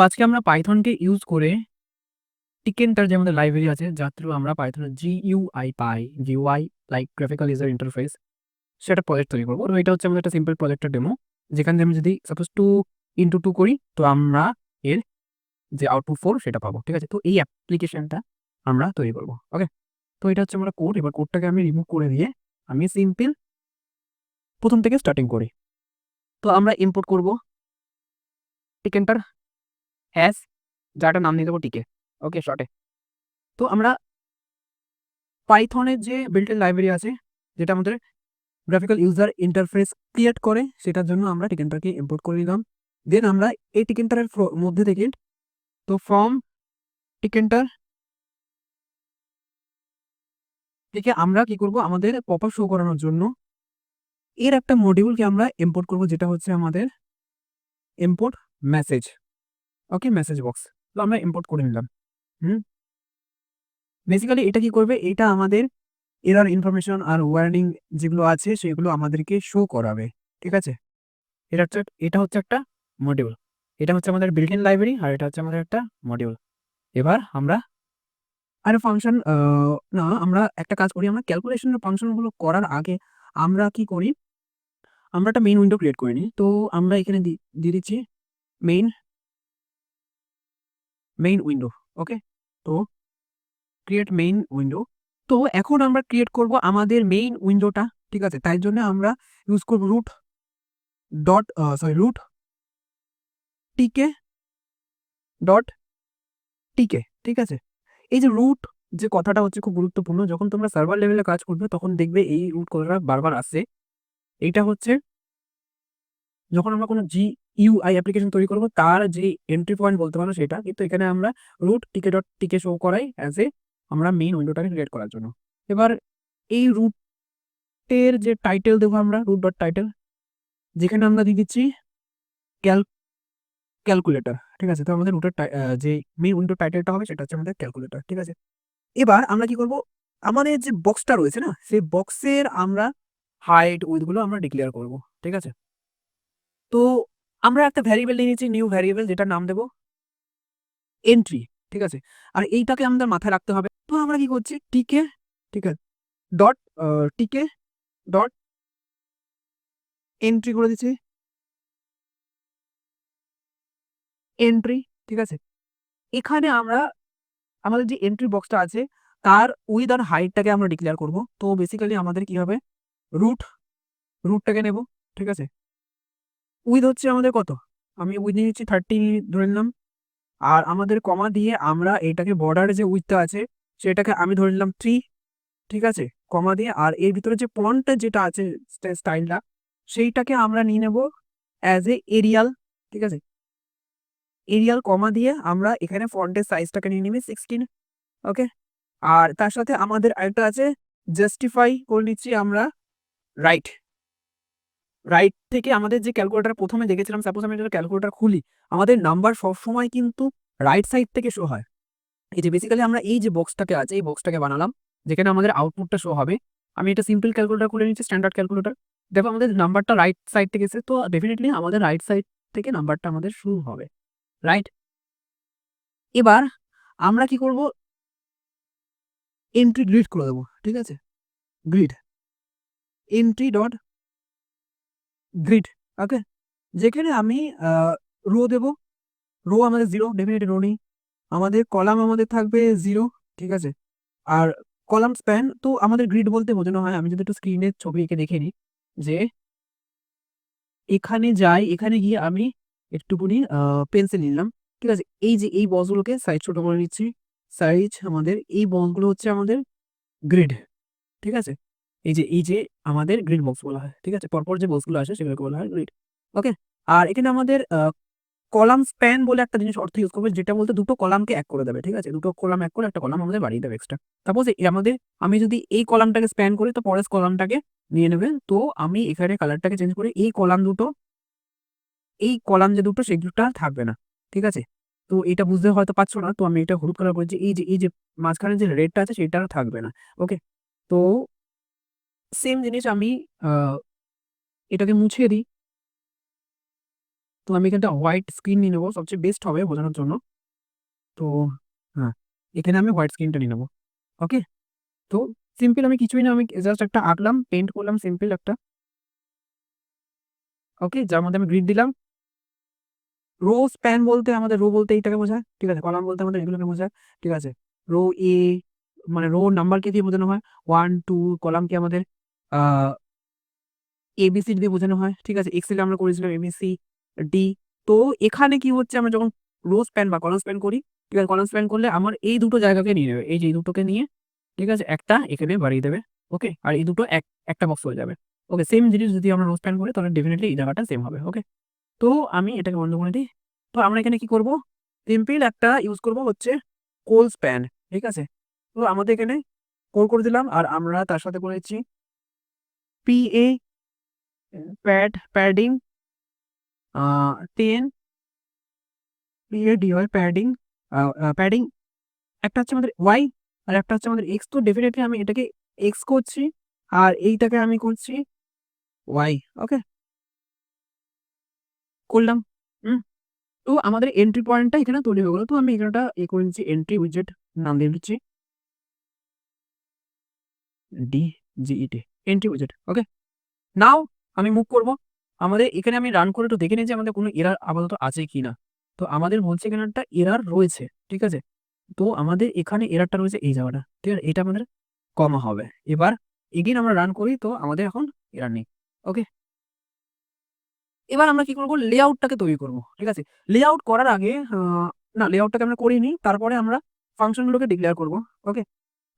আজকে আমরা পাইথনকে ইউজ করে টিকেনটার যে আমাদের লাইব্রেরি আছে যার থ্রু আমরা পাইথনের জিইউআই পাই, GUI like graphical user interface, সেটা প্রজেক্ট তৈরি করবো। তো এটা হচ্ছে আমাদের একটা সিম্পল প্রজেক্টের ডেমো, যেখানে আমি যদি সাপোজ 2x2 করি তো আমরা এর যে আউটপুট 4 সেটা পাবো। ঠিক আছে, তো এই অ্যাপ্লিকেশনটা আমরা তৈরি করবো। ওকে, তো এটা হচ্ছে আমরা কোড। এবার কোডটাকে আমি রিমুভ করে দিয়ে আমি সিম্পল প্রথম থেকে স্টার্টিং করি। তো আমরা ইম্পোর্ট করব টিকেনটার হ্যাশ, যারটা নাম দিয়ে দেবো টিকে। ওকে, শর্টে। তো আমরা পাইথনের যে বিল্ট ইন লাইব্রেরি আছে, যেটা আমাদের গ্রাফিক্যাল ইউজার ইন্টারফেস ক্রিয়েট করে, সেটার জন্য আমরা টিকেনটাকে ইম্পোর্ট করে নিলাম। দেন আমরা এই টিকেনটার মধ্যে থেকে তো ফ্রম টিকেনটার থেকে আমরা কি করব, আমাদের পপআপ শো করানোর জন্য এর একটা মডিউলকে আমরা ইম্পোর্ট করব, যেটা হচ্ছে আমাদের ইম্পোর্ট মেসেজ। ওকে, মেসেজ বক্স। তো আমরা ইম্পোর্ট করে নিলাম। বেসিক্যালি এটা কি করবে, এটা আমাদের এরর ইনফরমেশন আর ওয়ার্নিং যেগুলো আছে সেগুলো আমাদেরকে শো করাবে। ঠিক আছে, এটা হচ্ছে একটা মডিউল। এটা হচ্ছে আমাদের বিল্ট ইন লাইব্রেরি, আর এটা হচ্ছে আমাদের একটা মডিউল। এবার আমরা আর ফাংশন না, আমরা একটা কাজ করি, আমরা ক্যালকুলেশনের ফাংশনগুলো করার আগে আমরা কি করি, আমরা একটা মেইন উইন্ডো ক্রিয়েট করে নিই। তো আমরা এখানে দিয়ে দিচ্ছি মেইন উইন্ডো। ওকে, তো ক্রিয়েট মেইন উইন্ডো। তো এখন আমরা ক্রিয়েট করব আমাদের মেইন উইন্ডোটা। ঠিক আছে, তাই জন্য আমরা ইউজ করব রুট টিকে ডট টিকে। ঠিক আছে, এই যে রুট যে কথাটা হচ্ছে খুব গুরুত্বপূর্ণ। যখন তোমরা সার্ভার লেভেলে কাজ করবে তখন দেখবে এই রুট কথাটা বারবার আসছে। এইটা হচ্ছে যখন আমরা কোনো জিইউআই অ্যাপ্লিকেশন তৈরি করব তার যে এন্ট্রি পয়েন্ট বলতে পারো সেটা, কিন্তু এখানে আমরা রুট টিকে ডট টিকে শো করাই অ্যাজ এ আমরা মেইন উইন্ডোটাকে ক্রিয়েট করার জন্য। এবার এই রুটের যে টাইটেল দেবো আমরা রুট ডট টাইটেল, যেখানে আমরা দিয়ে দিচ্ছি ক্যালকুলেটর। ঠিক আছে, তো আমাদের রুটের যে মেইন উইন্ডো টাইটেলটা হবে সেটা হচ্ছে আমাদের ক্যালকুলেটর। ঠিক আছে, এবার আমরা কি করব, আমাদের যে বক্সটা রয়েছে না, সেই বক্সের আমরা হাইট উইথগুলো আমরা ডিক্লেয়ার করব। ঠিক আছে, তো আমরা একটা ভ্যারিয়েবল নিয়ে নিচ্ছি, নিউ ভ্যারিয়েবল, যেটা নাম দেবো এন্ট্রি। ঠিক আছে, আর এইটাকে আমাদের মাথায় রাখতে হবে। তো আমরা কি করছি, টিকে, ঠিক আছে, ডট টিকে ডট এন্ট্রি করে দিচ্ছি, এন্ট্রি। ঠিক আছে, এখানে আমরা আমাদের যে এন্ট্রি বক্সটা আছে তার উইথ আর হাইটটাকে আমরা ডিক্লেয়ার করব। তো বেসিক্যালি আমাদের কি হবে, রুটটাকে নেব। ঠিক আছে, উইথ হচ্ছে আমাদের কত, আমি উইথ নিয়ে নিচ্ছি 30 ধরে নিলাম। আর আমাদের কমা দিয়ে আমরা এটাকে বর্ডারে যে উইথটা আছে সেটাকে আমি ধরে নিলাম 3। ঠিক আছে, কমা দিয়ে, আর এর ভিতরে যে ফন্টটা যেটা আছে স্টাইলটা, সেইটাকে আমরা নিয়ে নেব অ্যাজ এ এরিয়াল। ঠিক আছে, এরিয়াল কমা দিয়ে আমরা এখানে ফন্টের সাইজটাকে নিয়ে নিবি 16। ওকে, আর তার সাথে আমাদের আরেকটা আছে জাস্টিফাই করে নিচ্ছি আমরা রাইট। রাইট থেকে আমাদের যে ক্যালকুলেটার প্রথমে দেখেছিলাম, সাপোজ আমি একটা ক্যালকুলেটার খুলি, আমাদের নাম্বার সবসময় কিন্তু রাইট সাইড থেকে শো হয়। এই যে বেসিক্যালি আমরা এই যে বক্সটাকে আছে, এই বক্সটাকে বানালাম যেখানে আমাদের আউটপুটটা শো হবে। আমি এটা সিম্পল ক্যালকুলেটার খুলে নিচ্ছি, স্ট্যান্ডার্ড ক্যালকুলেটার। দেখো আমাদের নাম্বারটা রাইট সাইড থেকে এসেছে, তো ডেফিনেটলি আমাদের রাইট সাইড থেকে নাম্বারটা আমাদের শুরু হবে। রাইট, এবার আমরা কি করব, এন্ট্রি গ্রিড করে দেবো। ঠিক আছে, গ্রিড, এন্ট্রি ডট গ্রিড। ওকে, যেখানে আমি রো দেব, রো আমাদের 0, ডেফিনেটলি রো নেই। আমাদের কলাম আমাদের থাকবে 0। ঠিক আছে, আর কলাম স্প্যান তো আমাদের গ্রিড বলতে বোঝানো হয়, আমি যদি একটু স্ক্রিনের ছবি এঁকে দেখে নিই, যে এখানে যাই, এখানে গিয়ে আমি একটুখানি পেন্সিল নিলাম। ঠিক আছে, এই যে এই বক্সগুলোকে সাইজ ছোট করে নিচ্ছি। সাইজ আমাদের এই বক্সগুলো হচ্ছে আমাদের গ্রিড। ঠিক আছে, এই যে আমাদের গ্রিড বক্স বলা হয়। ঠিক আছে, পরপর যে বক্সগুলো আসে সেগুলোকে বলা হয় গ্রিড। ওকে, আর এখানে আমাদের কলাম স্প্যান বলে একটা জিনিস অর্থ ইউজ করবে, যেটা বলতে দুটো কলামকে এক করে দেবে। ঠিক আছে, দুটো কলাম এক করে একটা কলাম আমাদের বাড়িয়ে দেবে এক্সট্রা। সাপোজ আমাদের, আমি যদি এই কলামটাকে স্প্যান করি তো পরের কলামটাকে নিয়ে নেবে। তো আমি এখানে কালারটাকে চেঞ্জ করে এই কলাম দুটো, এই কলাম যে দুটো সেগুলোটা থাকবে না। ঠিক আছে, তো এটা বুঝতে হয়তো পারছো না, তো আমি এটা হলুদ কালার করেছি, এই যে মাঝখানে যে রেডটা আছে সেটা থাকবে না। ওকে, তো সেম জিনিস আমি এটাকে মুছে দিই, তো আমি এখানটা হোয়াইট স্ক্রিন নিয়ে নেবো, সবচেয়ে বেস্ট হবে বোঝানোর জন্য। তো হ্যাঁ, এখানে আমি হোয়াইট স্ক্রিনটা নিয়ে নেবো। ওকে? তো সিম্পল আমি কিছুই না, আমি জাস্ট একটা আঁকলাম, পেইন্ট করলাম সিম্পল একটা। ওকে? যার মধ্যে আমি গ্রিড দিলাম। রো স্প্যান বলতে আমাদের রো বলতে এইটাকে বোঝায়। ঠিক আছে? কলাম বলতে আমাদের এগুলোকে বোঝায়। ঠিক আছে? রো এ মানে রো নাম্বারকে দিয়ে বোঝানো হয়। 1, 2 কলামকে আমাদের আ এবিসি দিয়ে বোঝানো হয়। ঠিক আছে? এক্সেলে আমরা করেছিলাম এবিসি, ডি। তো এখানে কি হচ্ছে, আমরা যখন রো স্প্যান বা কলাম স্প্যান করি, ঠিক আছে? কলাম স্প্যান করলে আমার এই দুটো জায়গাকে নিয়ে নেবে। এই যে এই দুটোকে নিয়ে, ঠিক আছে? একটা এখানে বাড়িয়ে দেবে। ওকে? আর এই দুটো একটা বক্স হয়ে যাবে। ওকে? সেম জিনিস যদি আমরা রো স্প্যান করি তাহলে ডেফিনিটলি এই জায়গাটা সেম হবে। ওকে? তো আমি এটাকে বন্ধ করে দিই। তো আমরা এখানে কি করব? সিম্পল একটা ইউজ করব হচ্ছে কোল স্প্যান। ঠিক আছে? তো আমাদের এখানে কোল করে দিলাম, আর আমরা তার সাথে করেছি PA padding 10 PADY padding padding একটা হচ্ছে আমাদের ওয়াই আর একটা হচ্ছে আমাদের এক্স। তো ডেফিনিটলি আমি এটাকে এক্স করছি আর এইটাকে আমি করছি ওয়াই। ওকে? করলাম। হুম? তো আমাদের এন্ট্রি পয়েন্টটা এখানে তৈরি হয়ে গেল। তো আমি এখানটা করে নিচ্ছি এন্ট্রি উইজেট, নাম দিয়ে দিচ্ছি DGET এন্ট্রি উইজেট। ওকে? নাও আমি মুভ করব। আমাদের এখানে আমি রান করে একটু দেখে নিই যে আমাদের কোনো এরর আপাতত আছে কিনা। তো আমাদের বলছে এখানে একটা এরর রয়েছে। ঠিক আছে? তো আমাদের এখানে এররটা রয়েছে এই জায়গাটা। ঠিক আছে? এটা আমাদের কমা হবে। এবার এগেইন আমরা রান করি, তো আমাদের এখন এরর নেই। ওকে? এবার আমরা কি করব? লেআউটটাকে তৈরি করব। ঠিক আছে? লেআউট করার আগে না, লেআউটটাকে আমরা করে নিই। তারপরে আমরা ফাংশনগুলোকে ডিক্লেয়ার করব। ওকে?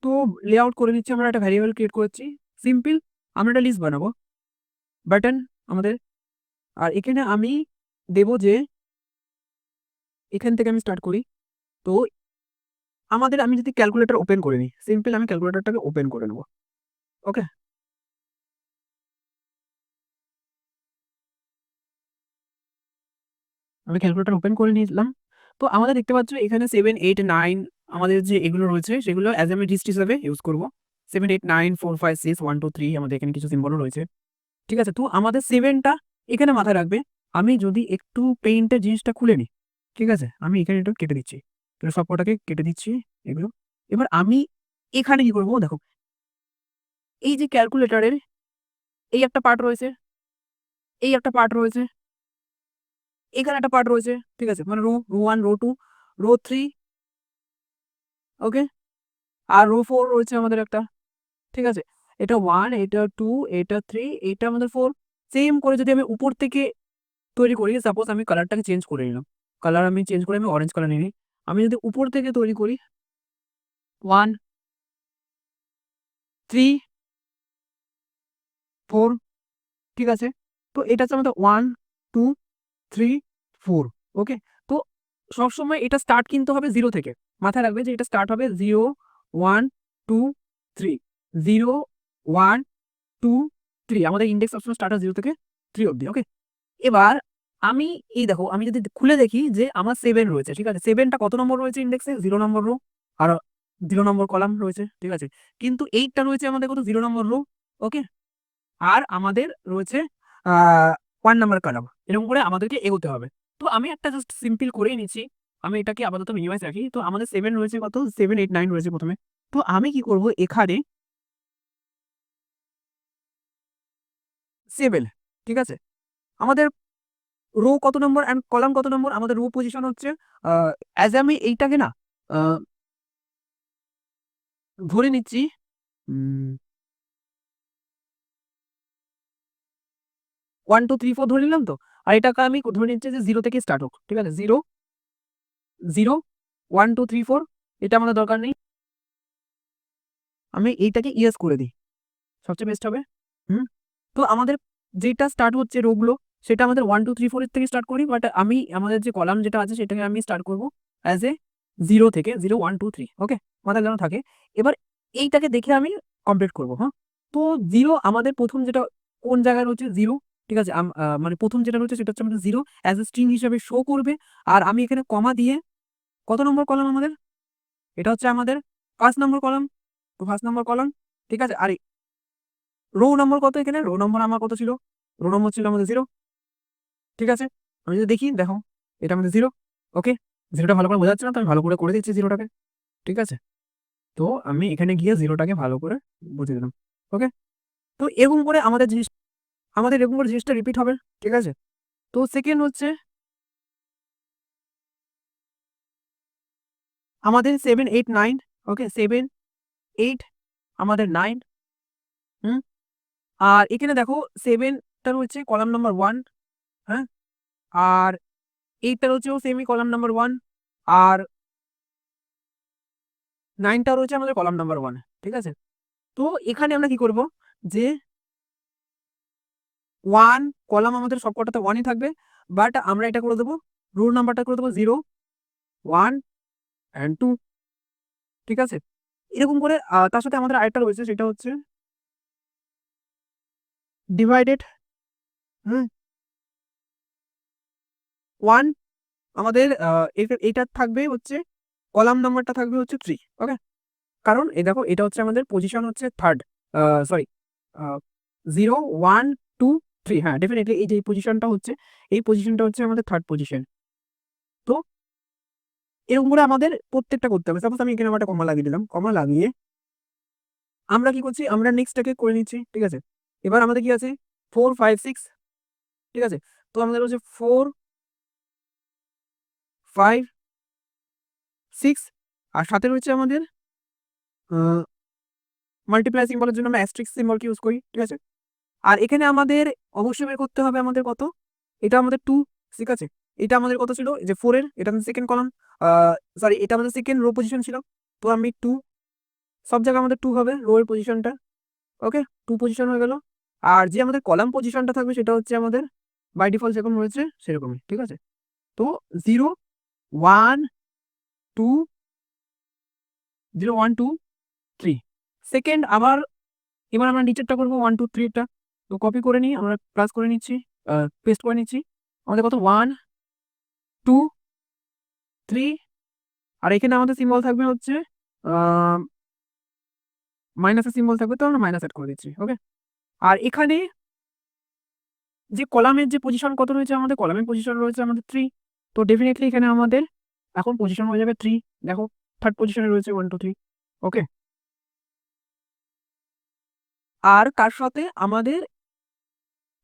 তো লেআউট করে নিচ্ছি, আমরা একটা ভ্যারিয়েবল ক্রিয়েট করেছি। সিম্পল আমরা একটা লিস্ট বানাবো। বাটন আমাদের, আর এখানে আমি দেব যে এখান থেকে আমি স্টার্ট করি। তো আমাদের আমি যদি ক্যালকুলেটর ওপেন করে নিই, সিম্পল আমি ক্যালকুলেটরটাকে ওপেন করে নেব। ওকে? আমি ক্যালকুলেটর ওপেন করে নিলাম। তো আমাদের দেখতে পাচ্ছ এখানে 7, 8, 9 আমাদের যে এগুলো রয়েছে সেগুলো অ্যাজ আমি লিস্ট হিসাবে ইউজ করব। 7, 8, 9, 4, 5, 6, 1, 2, 3 আমাদের এখানে কিছু সিম্বলও রয়েছে। ঠিক আছে? তো আমাদের 7 টা এখানে মাথায় রাখবে। আমি যদি একটু পেইন্টের জিনিসটা খুলে নিই, ঠিক আছে? আমি এখানে একটু কেটে দিচ্ছি। তো সব কটাকে কেটে দিচ্ছি এগুলো। এবার আমি এখানে কি করব দেখো, এই যে ক্যালকুলেটরের এই একটা পার্ট রয়েছে, এই একটা পার্ট রয়েছে, এখানে একটা পার্ট রয়েছে। ঠিক আছে? মানে রো 1, রো 2, রো 3, ওকে? আর রো 4 রয়েছে আমাদের একটা। ঠিক আছে? এটা 1, এটা 2, এটা 3, এটা আমাদের 4। সেম করে যদি আমি উপর থেকে তৈরি করি, সাপোজ আমি কালারটাকে চেঞ্জ করে নিলাম। কালার আমি চেঞ্জ করে আমি অরেঞ্জ কালার নিয়ে নিই। আমি যদি উপর থেকে তৈরি করি 1, 3, 4, ঠিক আছে? তো এটা হচ্ছে আমাদের 1, 2, 3, 4, ওকে? তো সবসময় এটা স্টার্ট কিন্তু হবে 0 থেকে। মাথায় রাখবে যে এটা স্টার্ট হবে 0, 1, 2, 3, 0, 1, 2, 3 আমাদের ইনডেক্স সবসময় স্টার্ট হয় 0 থেকে 3 অব্দি। ওকে? এবার আমি এই দেখো, আমি যদি খুলে দেখি যে আমার 7 রয়েছে। ঠিক আছে? 7 টা কত নম্বর রয়েছে ইনডেক্সে? 0 নম্বর রো আর 0 নম্বর কলাম রয়েছে। ঠিক আছে? কিন্তু 8 টা রয়েছে আমাদের কত? 0 নম্বর রো। ওকে? আর আমাদের রয়েছে আ 1 নাম্বার কলাম। এরকম করে আমাদেরকে এগোতে হবে। তো আমি একটা জাস্ট সিম্পল করেই নিচ্ছি। আমি এটাকে আপাতত মিনিমাইজ রাখি। তো আমাদের 7 রয়েছে কত? 7, 8, 9 রয়েছে ১ম এ। তো আমি কি করব এখানে 7, ঠিক আছে? আমাদের রো কত নম্বর অ্যান্ড কলাম কত নম্বর? আমাদের রো পজিশন হচ্ছে আ অ্যাজ আমি এইটাকে না আ ধরে নিচ্ছি উম 1, 2, 3, 4 ধরে নিলাম তো? আর এটাকে আমি ধরে নিচ্ছি যে 0 থেকে স্টার্ট হোক। ঠিক আছে? 0, 0, 1, 2, 3, 4 এটা আমাদের দরকার নেই। আমি এইটাকে ইয়েস করে দিই। সবচেয়ে বেস্ট হবে। হুম? তো আমাদের যেটা স্টার্ট হচ্ছে রো গুলো সেটা আমাদের 1, 2, 3, 4 এর থেকে স্টার্ট করি। বাট আমি আমাদের যে কলাম যেটা আছে সেটাকে আমি স্টার্ট করব অ্যাজ এ 0 থেকে 0, 1, 2, 3 ওকে? মাথায় যেন থাকে। এবার এইটাকে দেখে আমি কমপ্লিট করব, হ্যাঁ? তো 0 আমাদের ১ম যেটা কোন জায়গায় রয়েছে 0, ঠিক আছে? মানে ১ম যেটা রয়েছে সেটা হচ্ছে আমাদের 0 অ্যাজ এ স্ট্রিং হিসাবে শো করবে। আর আমি এখানে কমা দিয়ে কত নম্বর কলাম আমাদের? এটা হচ্ছে আমাদের ৫ নম্বর কলাম। তো ৫ নম্বর কলাম, ঠিক আছে? আর রো নম্বর কত এখানে? রো নম্বর আমার কত ছিল? রো নম্বর ছিল আমাদের 0, ঠিক আছে? আমি যদি দেখি, দেখো এটা আমাদের 0। ওকে, 0টা ভালো করে বোঝা যাচ্ছে না, তো আমি ভালো করে দিচ্ছি 0টাকে। ঠিক আছে, তো আমি এখানে গিয়ে 0টাকে ভালো করে বুঝিয়ে দিলাম। ওকে, তো এরকম করে আমাদের এরকম করে জিনিসটা রিপিট হবে। ঠিক আছে, তো সেকেন্ড হচ্ছে আমাদের 7, 8, 9। ওকে, 7, 8, আমাদের 9। হুম, আর এখানে দেখো 7টা রয়েছে কলাম নাম্বার 1। হ্যাঁ, আর 8টা রয়েছেও সেমই কলাম নাম্বার 1। আর 9টা রয়েছে আমাদের কলাম নাম্বার 1। ঠিক আছে, তো এখানে আমরা কি করব, যে 1 কলাম আমাদের সবকটাতে 1ই থাকবে, বাট আমরা এটা করে দেবো, রোল নাম্বারটা করে দেবো 0, 1 অ্যান্ড 2। ঠিক আছে, এরকম করে তার সাথে আমাদের আরেকটা রয়েছে, সেটা হচ্ছে ডিভাইডেড। হুম, 1 আমাদের এটা থাকবে হচ্ছে, কলাম নাম্বারটা থাকবে হচ্ছে 3। ওকে, কারণ এই দেখো এটা হচ্ছে আমাদের পজিশন হচ্ছে থার্ড, সরি, 0, 1, 2, 3। হ্যাঁ, ডেফিনেটলি এই যে পজিশনটা হচ্ছে, এই পজিশনটা হচ্ছে আমাদের থার্ড পজিশন। তো এরকম করে আমাদের প্রত্যেকটা করতে হবে। সাপোজ আমি এখানে আমার একটা কমা লাগিয়ে দিলাম, কমা লাগিয়ে আমরা কি করছি, আমরা নেক্সটটাকে করে নিচ্ছি। ঠিক আছে, এবার আমাদের কি আছে, 4, 5, 6। ঠিক আছে, তো আমাদের হচ্ছে 4, 5, 6, আর সাথে রয়েছে আমাদের মাল্টিপ্লাই সিম্বলের জন্য আমরা অ্যাস্টেরিস্ক সিম্বলকে ইউজ করি। ঠিক আছে, আর এখানে আমাদের অবশ্যই বের করতে হবে আমাদের কত, এটা আমাদের 2। ঠিক আছে, এটা আমাদের কত ছিল, যে 4 এর, এটা আমাদের সেকেন্ড কলাম, সরি, এটা আমাদের সেকেন্ড রো পজিশন ছিল। তো আমি 2, সব জায়গায় আমাদের 2 হবে রো এর পজিশনটা। ওকে, 2 পজিশন হয়ে গেল। আর যে আমাদের কলাম পজিশনটা থাকবে সেটা হচ্ছে আমাদের বাই ডিফল্ট যেরকম রয়েছে সেরকমই। ঠিক আছে, তো 0, 1, 2, 0, 1, 2, 3। সেকেন্ড আবার, এবার আমরা নিচেরটা করবো 1, 2, 3টা। তো কপি করে নিই, আমরা প্লাস করে নিচ্ছি, পেস্ট করে নিচ্ছি। আমাদের কত, 1, 2, 3। আর এখানে আমাদের সিম্বল থাকবে হচ্ছে মাইনাসের সিম্বল থাকবে, তো আমরা মাইনাস অ্যাড করে দিচ্ছি। ওকে, আর এখানে যে কলামের যে পজিশন কত রয়েছে, আমাদের কলামের পজিশন রয়েছে আমাদের 3। তো ডেফিনেটলি এখানে আমাদের এখন পজিশন হয়ে যাবে 3। দেখো থার্ড পজিশনে রয়েছে 1, 2, 3। ওকে, আর তার সাথে আমাদের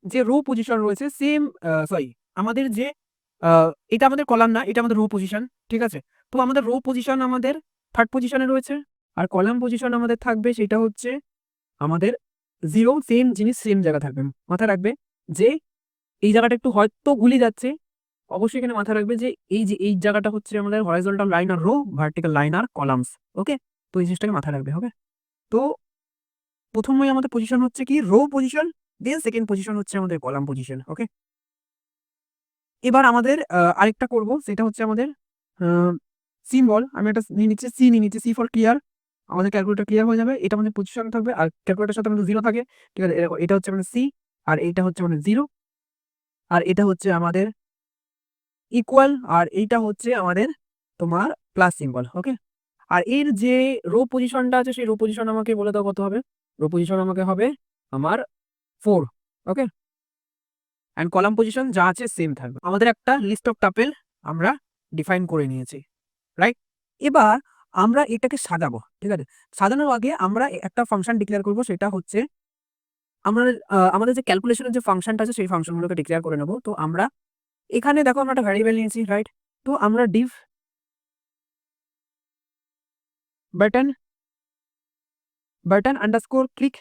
যে রো পজিশন রয়েছে সেম, সরি, আমাদের যে এটা আমাদের কলাম না, এটা আমাদের রো পজিশন। ঠিক আছে, তো আমাদের রো পজিশন আমাদের থার্ড পজিশনে রয়েছে, আর কলাম পজিশন আমাদের থাকবে সেটা হচ্ছে আমাদের 0। সেম জিনিস সেম জায়গা থাকবে, মাথায় রাখবে যে এই জায়গাটা একটু হয়তো ভুলে যাচ্ছে। অবশ্যই এখানে মাথায় রাখবে যে এই জায়গাটা হচ্ছে আমাদের হরাইজন্টাল লাইন আর রো, ভার্টিক্যাল লাইন আর কলামস। ওকে, তো এই জিনিসটাকে মাথায় রাখবে হবে। তো প্রথমেই আমাদের পজিশন হচ্ছে কি, row position, then second position হচ্ছে আমাদের কলাম পজিশন। ওকে, এবার আমাদের আরেকটা করব, সেটা হচ্ছে আমাদের সিম্বল। আমি একটা নিয়ে নিচ্ছি, সি নিয়ে নিচ্ছি, সি ফর ক্লিয়ার। আমাদের ক্যালকুলেটর ক্লিয়ার হয়ে যাবে, এটা আমাদের পজিশন থাকবে, আর ক্যালকুলেটার সাথে আমাদের 0 থাকে। ঠিক আছে, এটা হচ্ছে আমাদের সি, আর এইটা হচ্ছে আমাদের 0, আর এটা হচ্ছে আমাদের ইকুয়াল, আর এইটা হচ্ছে আমাদের তোমার প্লাস সিম্বল। ওকে, আর এর যে রো পজিশনটা আছে, সেই রো পজিশন আমাকে বলে দাও কত হবে। রো পজিশন আমাকে হবে আমার 4। ওকে, অ্যান্ড কলাম পজিশন যা আছে সেম থাকবে। আমাদের একটা লিস্ট অফ টাপেল আমরা ডিফাইন করে নিয়েছি, রাইট? এবার আমরা এটাকে সাজাবো। ঠিক আছে, সাজানোর আগে আমরা একটা ফাংশন ডিক্লেয়ার করব, সেটা হচ্ছে আমরা আমাদের যে ক্যালকুলেশনের যে ফাংশনটা আছে সেই ফাংশনগুলোকে ডিক্লেয়ার করে নেব। তো আমরা এখানে দেখো আমরা একটা ভ্যারিয়েবল নিয়েছি, রাইট? তো আমরা Depp button button underscore click,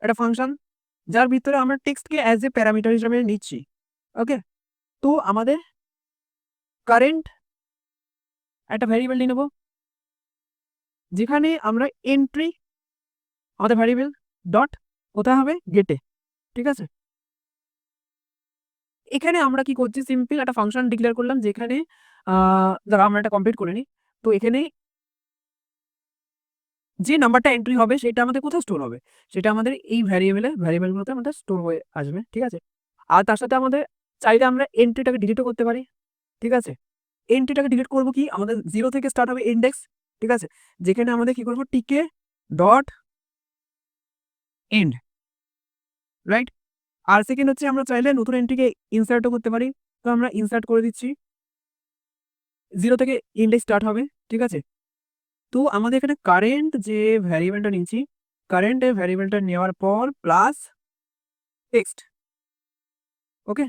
একটা ফাংশন যার ভিতরে আমরা টেক্সটকে অ্যাজ এ প্যারামিটার হিসেবে নিচ্ছি। ওকে, তো আমাদের কারেন্ট একটা ভ্যারিয়েবল নিয়ে নেবো, যেখানে আমরা এন্ট্রি আমাদের ভ্যারিয়েবল ডট কোথায় হবে, গেটে। ঠিক আছে, এখানে আমরা কি করছি, সিম্পল একটা ফাংশন ডিক্লেয়ার করলাম, যেখানে ধরো আমরা এটা কমপ্লিট করে নিই। তো এখানে যে নাম্বারটা এন্ট্রি হবে সেটা আমাদের কোথায় স্টোর হবে, সেটা আমাদের এই ভ্যারিয়েবলগুলোতে আমাদের স্টোর হয়ে আসবে। ঠিক আছে, আর তার সাথে আমাদের চাইলে আমরা এন্ট্রিটাকে ডিলিটও করতে পারি। ঠিক আছে, এন্ট্রিটাকে ডিলিট করবো কি, আমাদের 0 থেকে স্টার্ট হবে ইন্ডেক্স। ঠিক আছে, যেখানে আমাদের কি করবো, টিকে ডট এন্ড, রাইট? আর সেকেন্ড হচ্ছে আমরা চাইলে নতুন এন্ট্রিকে ইনসার্টও করতে পারি। তো আমরা ইনসার্ট করে দিচ্ছি, 0 থেকে ইন্ডেক্স স্টার্ট হবে, ঠিক আছে? তো আমাদের এখানে কারেন্ট যে ভ্যারিয়েবলটা নিচ্ছি, কারেন্ট এর ভ্যারিয়েবলটা নেওয়ার পর প্লাস টেক্সট। ওকে,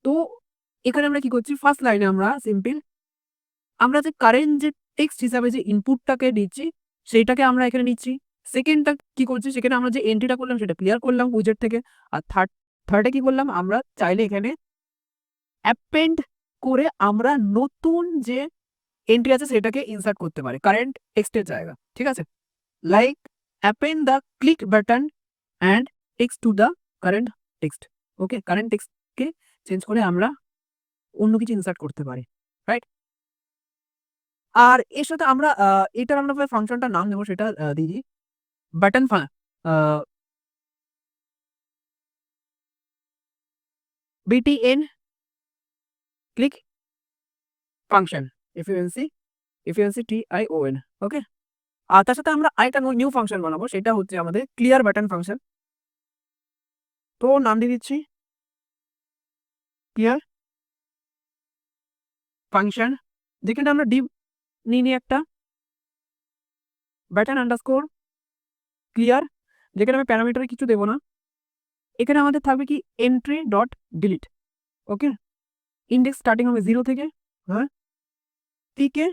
তো এখানে আমরা কি করছি, ফার্স্ট লাইনে আমরা সিম্পল আমরা যে কারেন্ট যে টেক্সট হিসাবে যে ইনপুটটাকে দিচ্ছি সেইটাকে আমরা এখানে নিচ্ছি। সেকেন্ডটা কি করছি, সেখানে আমরা যে এন্ট্রিটা করলাম সেটা ক্লিয়ার করলাম উইজেট থেকে। আর থার্ডে কি করলাম, আমরা চাইলে এখানে অ্যাপেন্ড করে আমরা নতুন যে এন্ট্রি আছে সেটাকে ইনসার্ট করতে পারি কারেন্ট টেক্সটের জায়গা, ঠিক আছে? Like append the click button and text to the current text. Okay, current টেক্সটকে চেঞ্জ করে আমরা অন্য কিছু ইনসার্ট করতে পারি, রাইট? আর এর সাথে আমরা এটার আমরা ফাংশনটার নাম দেবো, সেটা দিয়ে দিই বাটন BTN ক্লিক ফাংশন, এফিউএনসি TION। ওকে, আর তার সাথে আমরা আরেকটা নিউ ফাংশন বানাবো, সেটা হচ্ছে আমাদের ক্লিয়ার বাটন ফাংশন। তো নাম দিয়ে দিচ্ছি ক্লিয়ার ফাংশন, যেখানে আমরা ডিভ নিয়ে একটা বাটন আন্ডারস্কোর ক্লিয়ার, যেখানে আমি প্যারামিটারে কিছু দেবো না। এখানে আমাদের থাকবে কি এন্ট্রি ডট ডিলিট। ওকে, ইন্ডেক্স স্টার্টিং হবে 0 থেকে, হ্যাঁ, টিকে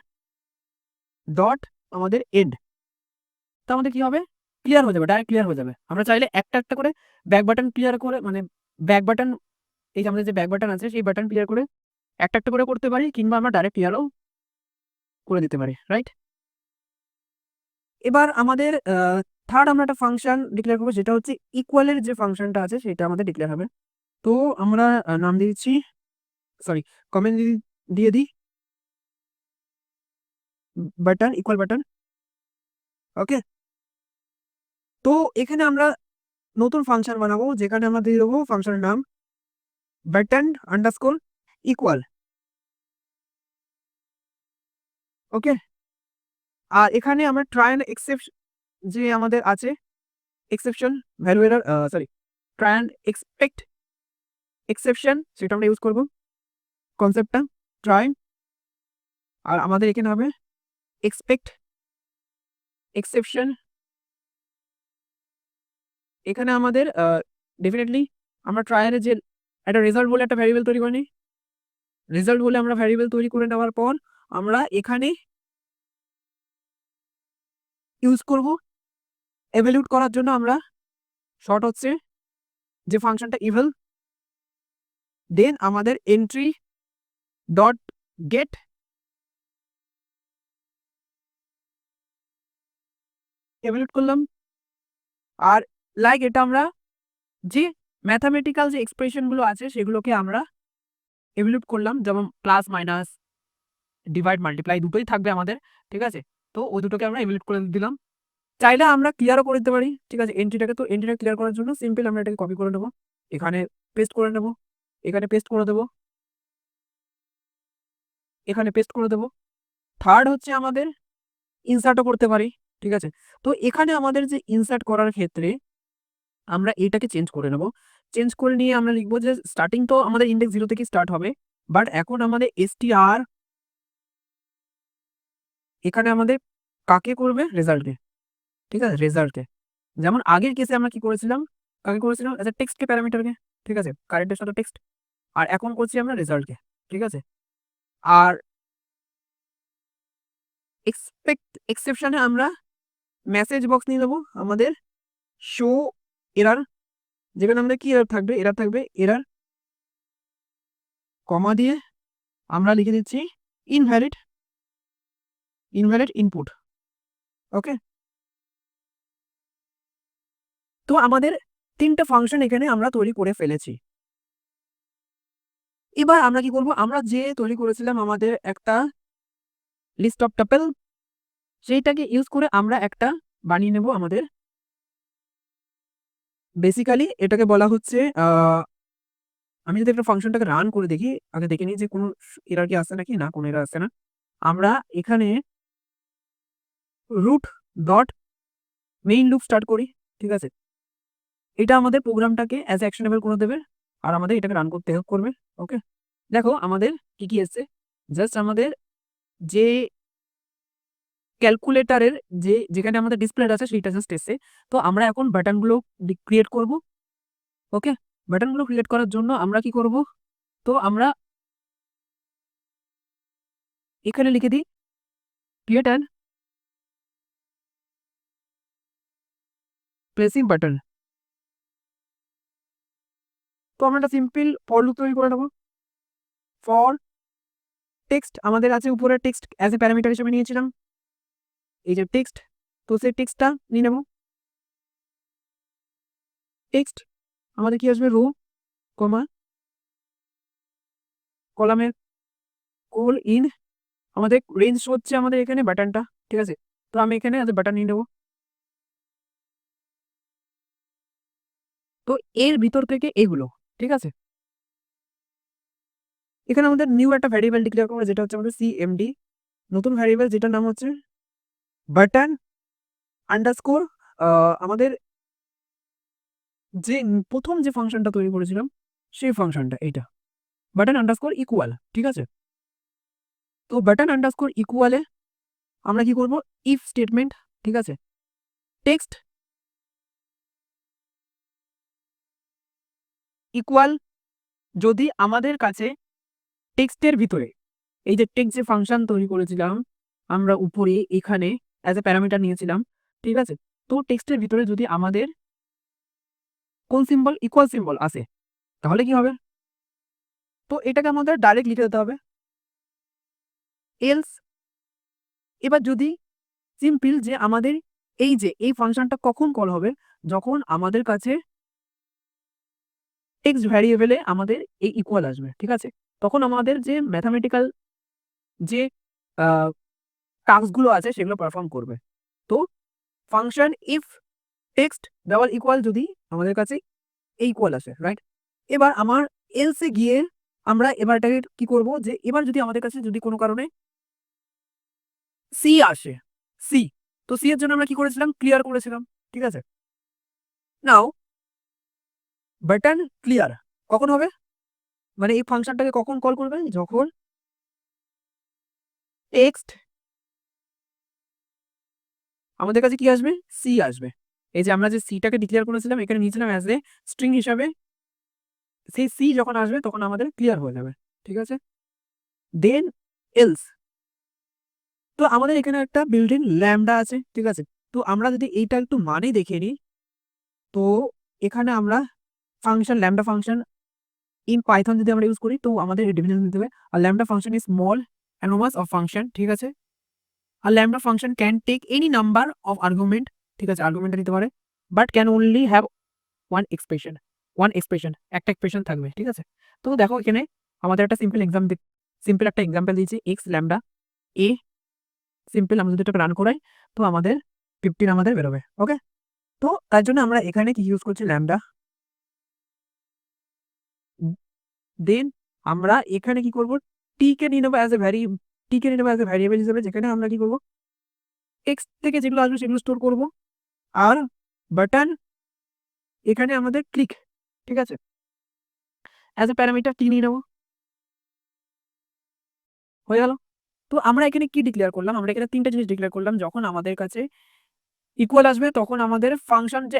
ডট আমাদের এন্ড। তো আমাদের কি হবে, ক্লিয়ার হয়ে যাবে, ডাইরেক্ট ক্লিয়ার হয়ে যাবে। আমরা চাইলে একটা একটা করে ব্যাক বাটন ক্লিয়ার করে, মানে ব্যাক বাটন, এই যে আমাদের যে ব্যাক বাটন আছে সেই বাটন ক্লিয়ার করে একটা একটা করে করতে পারি, কিংবা আমরা ডাইরেক্ট ক্লিয়ারও করে দিতে পারি, রাইট? এবার আমাদের থার্ড আমরা একটা ফাংশন ডিক্লেয়ার করবো, যেটা হচ্ছে ইকুয়ালের যে ফাংশনটা আছে সেটা আমাদের ডিক্লেয়ার হবে। তো আমরা নাম দিয়ে দিচ্ছি, সরি, কমেন্ট দিয়ে দিই বাটন ইকুয়াল বাটন। ওকে, তো এখানে আমরা নতুন ফাংশন বানাবো, যেখানে আমরা দিয়ে দেবো ফাংশনের নাম বাটন আন্ডারস্কোর ইকুয়াল। ওকে, আর এখানে আমরা ট্রাই অ্যান্ড এক্সেপশন যে আমাদের আছে, exception value error, sorry, try and expect exception, সেটা আমরা ইউজ করবো কনসেপ্টটা ট্রাই। আর আমাদের এখানে হবে এক্সপেক্ট এক্সেপশন। এখানে আমাদের ডেফিনেটলি আমরা ট্রায়ালের যে একটা রেজাল্ট বলে একটা ভ্যারিয়েবল তৈরি করে নিই। রেজাল্ট বলে আমরা ভ্যারিয়েবল তৈরি করে নেওয়ার পর আমরা এখানে ইউজ করব এভালুয়েট করার জন্য, আমরা শর্ট হচ্ছে যে ফাংশনটা ইভেল, দেন আমাদের এন্ট্রি ডট গেট এভালুয়েট করলাম। আর লাইক এটা আমরা যে ম্যাথামেটিক্যাল যে এক্সপ্রেশনগুলো আছে সেগুলোকে আমরা এভালুয়েট করলাম, যেমন প্লাস মাইনাস ডিভাইড মাল্টিপ্লাই দুটোই থাকবে আমাদের, ঠিক আছে? তো ওই দুটোকে আমরা এভালুয়েট করে দিলাম। চাইলে আমরা ক্লিয়ারও করে দিতে পারি, ঠিক আছে, এন্ট্রিটাকে। তো এন্ট্রিটা ক্লিয়ার করার জন্য সিম্পল আমরা এটাকে কপি করে নেবো, এখানে পেস্ট করে নেবো, এখানে পেস্ট করে দেবো, এখানে পেস্ট করে দেবো। থার্ড হচ্ছে আমাদের ইনসার্টও করতে পারি, ঠিক আছে? তো এখানে আমাদের যে ইনসার্ট করার ক্ষেত্রে আমরা এইটাকে চেঞ্জ করে নেব। চেঞ্জ করে নিয়ে আমরা লিখবো যে স্টার্টিং তো আমাদের ইন্ডেক্স 0 থেকে স্টার্ট হবে, বাট এখন আমাদের str এখানে আমাদের কাকে করবে, রেজাল্টকে, ঠিক আছে, রেজাল্টকে। যেমন আগের কেসে আমরা কি করেছিলাম, কাকে করেছিলাম, অ্যাজ এ টেক্সটকে প্যারামিটারকে, ঠিক আছে, কারেন্টের সাথে টেক্সট। আর এখন করছি আমরা রেজাল্টকে, ঠিক আছে। আর এক্সপেক্ট এক্সেপশনে আমরা মেসেজ বক্স নিয়ে নেবো আমাদের শো এরার, যেখানে আমাদের কি এরার থাকবে, এরার থাকবে এরার, কমা দিয়ে আমরা লিখে দিচ্ছি ইনভ্যালিড ইনভ্যালিড ইনপুট। ওকে, তো আমাদের তিনটা ফাংশন এখানে আমরা তৈরি করে ফেলেছি। এবার আমরা কি করব, আমরা যে তৈরি করেছিলাম আমাদের একটা লিস্ট অফ টাপল, সেইটাকে ইউজ করে আমরা একটা বানিয়ে নেব আমাদের, বেসিক্যালি এটাকে বলা হচ্ছে আমি যদি একটা ফাংশনটাকে রান করে দেখি, আগে দেখে নিই যে কোনো এরার কি আসছে নাকি, না কোনো এরার আসছে না। আমরা এখানে root dot main loop start করি, ঠিক আছে। এটা আমাদের প্রোগ্রামটাকে অ্যাজ অ্যাকশনেবল করে দেবে আর আমাদের এটাকে রান করতে হেল্প করবে। ওকে, দেখো আমাদের কি কি এসছে। জাস্ট আমাদের যে ক্যালকুলেটারের যেখানে আমাদের ডিসপ্লেটা আছে সেইটা জাস্ট এসছে। তো আমরা এখন বাটনগুলো ক্রিয়েট করব। ওকে, বাটনগুলো ক্রিয়েট করার জন্য আমরা কি করব, তো আমরা এখানে লিখে দিই ক্রিয়েট অ্যান প্রেসিং বাটন। তো আমরা একটা সিম্পল ফর লুপ তৈরি করে নেব। ফর টেক্সট আমাদের আছে উপরে, টেক্সট অ্যাজ এ প্যারামিটার হিসেবে নিয়েছিলাম, এই যে টেক্সট। তো সেই টেক্সটটা নিয়ে নেব। টেক্সট আমাদের কি আসবে, রো কমা কলামের কোল ইন, আমাদের রেঞ্জ হচ্ছে আমাদের এখানে বাটনটা। ঠিক আছে, তো আমি এখানে অ্যাজ এ বাটন নিয়ে নেবো। তো এর ভিতর থেকে এগুলো, ঠিক আছে, এখানে আমাদের নিউ একটা ভ্যারিয়েবল ডিক্লেয়ার করবো যেটা হচ্ছে আমাদের সিএমডি, নতুন ভ্যারিয়েবল যেটার নাম হচ্ছে বাটন আন্ডারস্কোর। আমাদের যে প্রথম যে ফাংশনটা তৈরি করেছিলাম সেই ফাংশনটা এইটা বাটন আন্ডারস্কোর ইকুয়াল। ঠিক আছে, তো বাটন আন্ডারস্কোর ইকুয়ালে আমরা কি করব, ইফ স্টেটমেন্ট। ঠিক আছে, টেক্সট ইকুয়াল, যদি আমাদের কাছে টেক্সটের ভিতরে এই যে টেক্সট যে ফাংশন তৈরি করেছিলাম আমরা উপরে এখানে অ্যাজ এ প্যারামিটার নিয়েছিলাম, ঠিক আছে, তো টেক্সটের ভিতরে যদি আমাদের কোন সিম্বল ইকুয়াল সিম্বল আসে তাহলে কি হবে, তো এটাকে আমাদের ডাইরেক্ট লিখে দিতে হবে এলস। এবার যদি সিম্পল যে আমাদের এই যে এই ফাংশনটা কখন কল হবে, যখন আমাদের কাছে টেক্সট ভ্যারিয়েবলে আমাদের এই ইকুয়াল আসবে। ঠিক আছে, তখন আমাদের যে ম্যাথামেটিক্যাল যে টাস্কগুলো আছে সেগুলো পারফর্ম করবে। তো function if text double equal যদি আমাদের কাছে এই ইকুয়াল আসে, রাইট। এবার আমার এলসে গিয়ে আমরা এবারটাকে কি করব, যে এবার যদি আমাদের কাছে যদি কোনো কারণে সি আসে, সি, তো সি এর জন্য আমরা কি করেছিলাম, ক্লিয়ার করেছিলাম। ঠিক আছে, নাও বাটন ক্লিয়ার কখন হবে, মানে এই ফাংশনটাকে কখন কল করবে, যখন টেক্সট আমাদের কাছে কি আসবে, সি আসবে। এই যে আমরা যে সিটাকে ডিক্লেয়ার করেছিলাম এখানে নিয়েছিলাম অ্যাজ এ স্ট্রিং হিসাবে, সেই সি যখন আসবে তখন আমাদের ক্লিয়ার হয়ে যাবে। ঠিক আছে, দেন এলস, তো আমাদের এখানে একটা বিল্ডিং ল্যামডা আছে। ঠিক আছে, তো আমরা যদি এইটা একটু মানে দেখে নিই, তো এখানে আমরা function lambda function in python যদি আমরা ইউজ করি তো আমাদের ডেফিনেশন দিতে হবে আর lambda function is small anonymous of function. ঠিক আছে, আর lambda function can take any number of argument. ঠিক আছে, আর্গুমেন্টটা নিতে পারে, but can only have one expression, একটা এক্সপ্রেশন থাকবে। ঠিক আছে, তো দেখো এখানে আমাদের একটা সিম্পল একটা এক্সাম্পল দিয়েছি এক্স ল্যামডা এ, সিম্পল আমরা যদি এটাকে রান করাই তো আমাদের 15 আমাদের বেরোবে। ওকে, তো তার জন্য আমরা এখানে কি ইউজ করছি, ল্যামডা। দেন আমরা এখানে কি করব, টি কে নিয়ে নেবো অ্যাজ এ ভ্যারিয়েবল হিসেবে, যেখানে আমরা কি করবো এক্স থেকে যেগুলো আসবে সেগুলো স্টোর করব। আর বাটন এখানে আমাদের ক্লিক, ঠিক আছে, অ্যাজ এ প্যারামিটার টি নিয়ে নেবো, হয়ে গেল। তো আমরা এখানে কি ডিক্লেয়ার করলাম, আমরা এখানে তিনটা জিনিস ডিক্লেয়ার করলাম, যখন আমাদের কাছে ইকুয়াল আসবে তখন আমাদের ফাংশন যে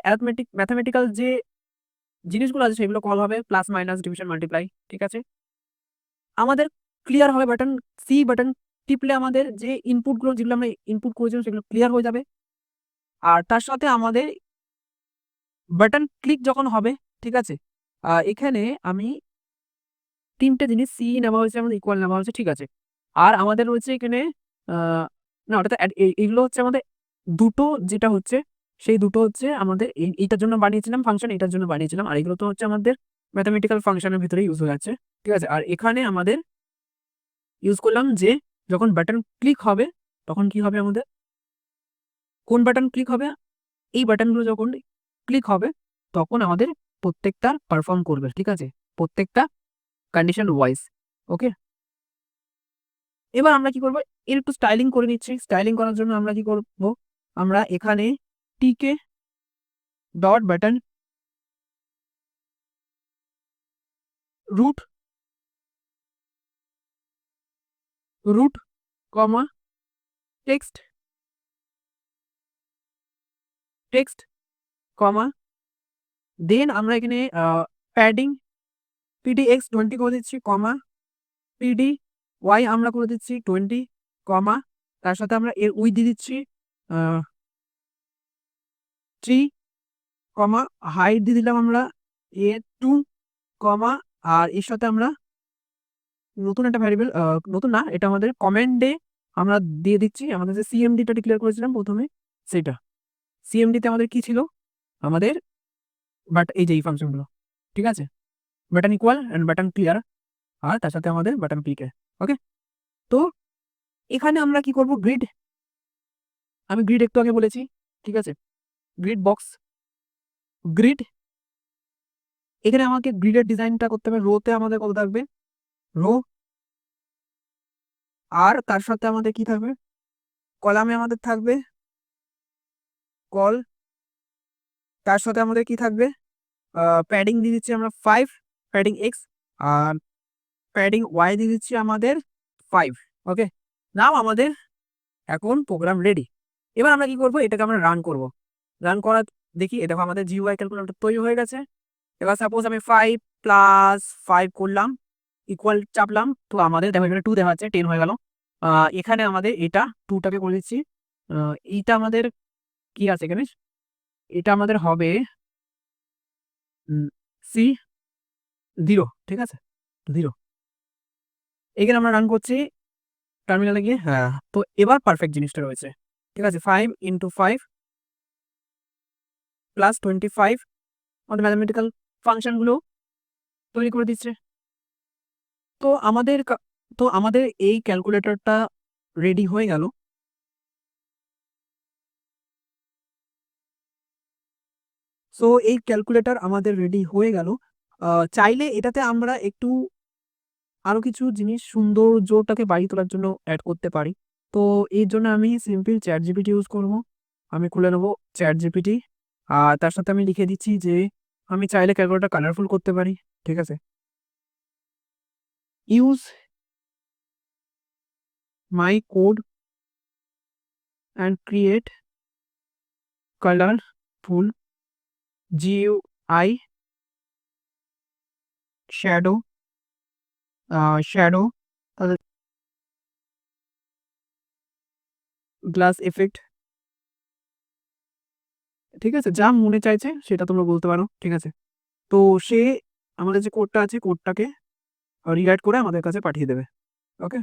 ম্যাথামেটিক্যাল যে জিনিসগুলো আছে সেগুলো কল হবে, প্লাস মাইনাস ডিভিশন মাল্টিপ্লাই। ঠিক আছে, আমাদের ক্লিয়ার হবে বাটন, সি বাটন টিপলে আমাদের যে ইনপুটগুলো যেগুলো আমরা ইনপুট করেছিলাম সেগুলো ক্লিয়ার হয়ে যাবে। আর তার সাথে আমাদের বাটন ক্লিক যখন হবে, ঠিক আছে, এখানে আমি তিনটে জিনিস সি নেওয়া হয়েছে, আমাদের ইকুয়াল নেওয়া হয়েছে। ঠিক আছে, আর আমাদের রয়েছে এখানে না ওটা তো এইগুলো হচ্ছে আমাদের দুটো, যেটা হচ্ছে সেই দুটো হচ্ছে আমাদের এইটার জন্য বানিয়েছিলাম ফাংশন, এটার জন্য বানিয়েছিলাম, আর এগুলো তো হচ্ছে আমাদের ম্যাথামেটিক্যাল ফাংশনের ভিতরে ইউজ হয়ে যাচ্ছে। ঠিক আছে, আর এখানে আমাদের ইউজ করলাম যে যখন বাটন ক্লিক হবে তখন কি হবে, আমাদের কোন বাটন ক্লিক হবে, এই বাটনগুলো যখন ক্লিক হবে তখন আমাদের প্রত্যেকটা পারফর্ম করবে। ঠিক আছে, প্রত্যেকটা কন্ডিশন ওয়াইজ। ওকে, এবার আমরা কি করবো, এর একটু স্টাইলিং করে নিচ্ছি। স্টাইলিং করার জন্য আমরা কি করব, আমরা এখানে টিকে ডট বাটন রুট রুট কমা টেক্সট টেক্সট কমা দেন আমরা এখানে প্যাডিং pdx 20 করে দিচ্ছি কমা pd y আমরা করে দিচ্ছি 20 কমা তার সাথে আমরা এর উই দিয়ে দিচ্ছি 3 কমা হাইট দিয়ে দিলাম আমরা a2 কমা আর এর সাথে আমরা নতুন একটা ভ্যারিয়েবল নতুন না, এটা আমাদের কমেন্টে আমরা দিয়ে দিচ্ছি আমাদের যে সিএমডিটা ডিক্লেয়ার করেছিলাম প্রথমে সেটা। সিএমডিতে আমাদের কি ছিল, আমাদের বাট এই যে এই ফাংশনগুলো, ঠিক আছে, button equal and button clear আর তার সাথে আমাদের বাটন পিকে। ওকে, তো এখানে আমরা কি করব, গ্রিড, আমি গ্রিড একটু আগে বলেছি, ঠিক আছে, গ্রিড বক্স গ্রিড। এখানে আমাকে গ্রিডের ডিজাইনটা করতে হবে, রোতে আমাদের কত থাকবে, রো, আর তার সাথে আমাদের কি থাকবে, কলামে আমাদের থাকবে কল, তার সাথে আমাদের কি থাকবে, প্যাডিং দিয়ে দিচ্ছি আমরা 5 প্যাডিং এক্স আর প্যাডিং ওয়াই দিয়ে দিচ্ছি আমাদের 5। ওকে, নাও আমাদের এখন প্রোগ্রাম রেডি। এবার আমরা কি করব, এটাকে আমরা রান করব। রান করা দেখি, এটা আমাদের জিইউআই ক্যালকুলেটর তৈরি হয়ে গেছে। এবার সাপোজ আমি 5 + 5 করলাম, ইকুয়াল চাপলাম, তো আমাদের দেখো এখানে 2 দেখা যাচ্ছে, 10 হয়ে গেল। এখানে আমাদের এটা 2টাকে করে দিচ্ছি, এইটা আমাদের কি আছে এখানে, এটা আমাদের হবে C0, ঠিক আছে, 0। এখানে আমরা রান করছি টার্মিনালে গিয়ে, হ্যাঁ, তো এবার পারফেক্ট জিনিসটা রয়েছে, ঠিক আছে। 5 × 5 + 25 আমাদের ম্যাথমেটিক্যাল ফাংশনগুলো তৈরি করে দিচ্ছে। তো আমাদের এই ক্যালকুলেটরটা রেডি হয়ে গেল। সো এই ক্যালকুলেটর আমাদের রেডি হয়ে গেল। চাইলে এটাতে আমরা একটু আরো কিছু জিনিস সৌন্দর্যটাকে বাড়িয়ে তোলার জন্য অ্যাড করতে পারি। তো এর জন্য আমি সিম্পল চ্যাট জিপিটি ইউজ করব। আমি খুলে নেব চ্যাট জিপিটি, আর তার সাথে আমি লিখে দিচ্ছি যে আমি চাইলে ক্যালকুলেটর কালারফুল করতে পারি, ঠিক আছে। Use my code and create colourful GUI shadow shadow glass effect, ঠিক আছে, যা মনে চাইছে সেটা তোমরা বলতে পারো, ঠিক আছে। তো সে আমাদের যে কোডটা আছে কোডটাকে রিরাইট করে আমাদের কাছে পাঠিয়ে দেবে। ওকে,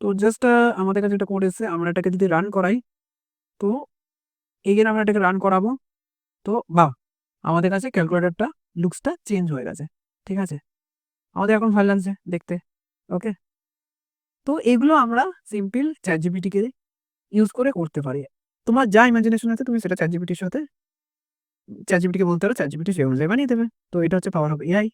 তো জাস্ট আমাদের কাছে একটা কোড এসেছে, আমরা এটাকে যদি রান করাই, তো এগেন আমরা এটাকে রান করাবো, তো বাহ, আমাদের কাছে ক্যালকুলেটরটা লুকসটা চেঞ্জ হয়ে গেছে, ঠিক আছে, আমাদের এখন ভালো লাগছে দেখতে। ওকে, তো এগুলো আমরা সিম্পল চ্যাট জিপিটিকে ইউজ করে করতে পারি। তোমার যা ইমাজিনেশন আছে তুমি সেটা চ্যাট জিপিটির সাথে চ্যাট জিপিটিকে বলতে পারো, চ্যাট জিপিটি সেই অনুযায়ী বানিয়ে দেবে। তো এটা হচ্ছে পাওয়ার অফ এআই।